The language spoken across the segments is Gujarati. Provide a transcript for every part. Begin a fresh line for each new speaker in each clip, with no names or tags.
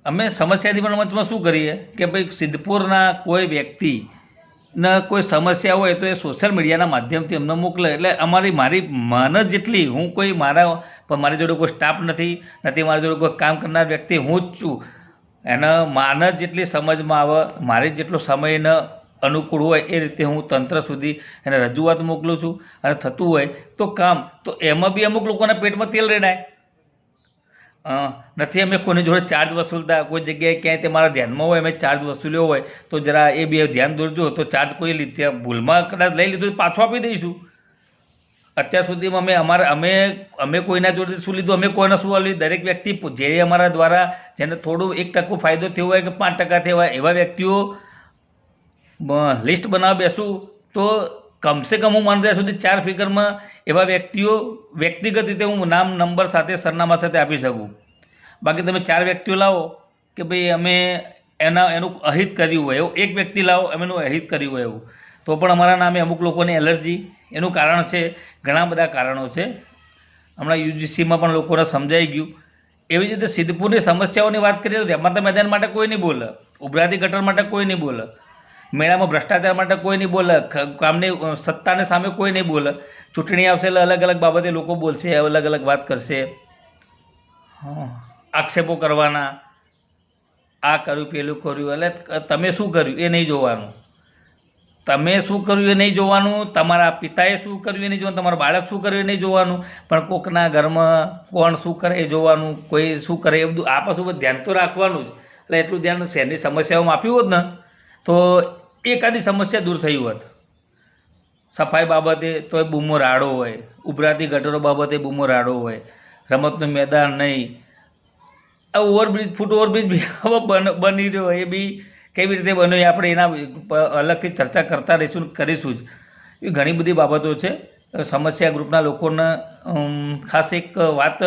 અમે સમસ્યા નિવારણ મંચમાં શું કરીએ કે ભાઈ સિદ્ધપુરના કોઈ વ્યક્તિને કોઈ સમસ્યા હોય તો એ સોશિયલ મીડિયાના માધ્યમથી અમને મોકલે એટલે મારી મહેનત જેટલી હું કોઈ મારી જોડે કોઈ સ્ટાફ નથી મારી જોડે કોઈ કામ કરનાર વ્યક્તિ હું જ છું એને મહેનત જેટલી સમજમાં આવે મારી જેટલો સમયને અનુકૂળ હોય એ રીતે હું તંત્ર સુધી એને રજૂઆત મોકલું છું અને થતું હોય તો કામ તો એમાં બી અમુક લોકોના પેટમાં તેલ રેડાય નથી અમે કોઈની જોડે ચાર્જ વસૂલતા કોઈ જગ્યાએ ક્યાંય તે મારા ધ્યાનમાં હોય અમે ચાર્જ વસૂલ્યો હોય તો જરા એ બી ધ્યાન દોરજો તો ચાર્જ કોઈ ભૂલમાં કદાચ લઈ લીધું પાછો આપી દઈશું અત્યાર સુધીમાં અમે કોઈના જોડે શું લીધું અમે કોઈને શું આપ્યું દરેક વ્યક્તિ જે અમારા દ્વારા જેને થોડું 1% ફાયદો થયો હોય કે 5% થયો હોય એવા વ્યક્તિઓ લિસ્ટ બનાવવા બેસું તો કમસે કમ હું માનું ત્યાં સુધી 4 ફિગરમાં એવા વ્યક્તિઓ વ્યક્તિગત રીતે હું નામ નંબર સાથે સરનામા સાથે આપી શકું બાકી તમે 4 વ્યક્તિઓ લાવો કે ભાઈ અમે એનું અહિત કર્યું હોય એવું એક વ્યક્તિ લાવો અમે એનું અહિત કર્યું હોય એવું તો પણ અમારા નામે અમુક લોકોની એલર્જી એનું કારણ છે ઘણા બધા કારણો છે હમણાં યુજીસીમાં પણ લોકોને સમજાઈ ગયું એવી જ રીતે સિદ્ધપુરની સમસ્યાઓની વાત કરીએ તો રમત મેદાન માટે કોઈ નહીં બોલે ઉભરાતી ગટર માટે કોઈ નહીં બોલે મેળામાં ભ્રષ્ટાચાર માટે કોઈ નહીં બોલે કામની સત્તાને સામે કોઈ નહીં બોલે ચૂંટણી આવશે એટલે અલગ અલગ બાબતે લોકો બોલશે અલગ અલગ વાત કરશે આક્ષેપો કરવાના આ કર્યું પેલું કર્યું એટલે તમે શું કર્યું એ નહીં જોવાનું તમે શું કર્યું એ નહીં જોવાનું તમારા પિતાએ શું કર્યું એ નહીં જોવાનું તમારા બાળક શું કર્યું એ નહીં જોવાનું પણ કોકના ઘરમાં કોણ શું કરે એ જોવાનું કોઈ શું કરે એ બધું આ પાછું બધું ધ્યાન તો રાખવાનું જ એટલે એટલું ધ્યાન શહેરની સમસ્યાઓમાં આપ્યું હોત ને તો એકાદી સમસ્યા દૂર થઈ હોત સફાઈ બાબતે તો એ બૂમો રાડો હોય ઉભરાતી ગટરો બાબતે બૂમો રાડો હોય રમતનું મેદાન નહીં આ ઓવરબ્રિજ ફૂટ ઓવરબ્રિજ બી હવે બની રહ્યો એ બી કેવી રીતે બન્યો એ આપણે એના અલગથી ચર્ચા કરતા રહીશું કરીશું જ એ ઘણી બધી બાબતો છે સમસ્યા ગ્રુપના લોકોને ખાસ એક વાત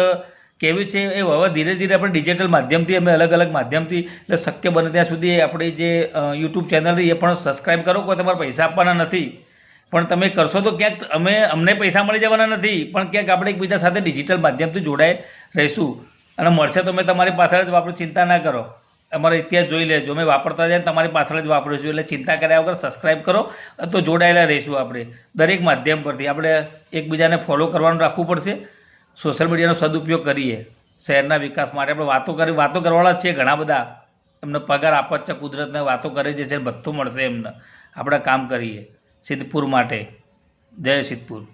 કેવી છે એ હવે ધીરે ધીરે આપણે ડિજિટલ માધ્યમથી અમે અલગ અલગ માધ્યમથી એટલે શક્ય બને ત્યાં સુધી આપણી જે યુટ્યુબ ચેનલ એ પણ સબસ્ક્રાઈબ કરો કોઈ તમારે પૈસા આપવાના નથી પણ તમે કરશો તો ક્યાંક અમને પૈસા મળી જવાના નથી પણ ક્યાંક આપણે એકબીજા સાથે ડિજિટલ માધ્યમથી જોડાઈ રહીશું અને મળશે તો મેં તમારી પાછળ જ વાપરું ચિંતા ના કરો અમારો ઇતિહાસ જોઈ લેજો અમે વાપરતા જાય તમારી પાછળ જ વાપરીશું એટલે ચિંતા કર્યા વગર સબસ્ક્રાઈબ કરો તો જોડાયેલા રહીશું આપણે દરેક માધ્યમ પરથી આપણે એકબીજાને ફોલો કરવાનું રાખવું પડશે સોશિયલ મીડિયાનો સદુપયોગ કરીએ શહેરના વિકાસ માટે આપણે વાતો કરવાના છીએ ઘણા બધા એમને પગાર આપત છે કુદરતને વાતો કરે છે બધું મળશે એમને આપણે કામ કરીએ સિદ્ધપુર માટે જય સિદ્ધપુર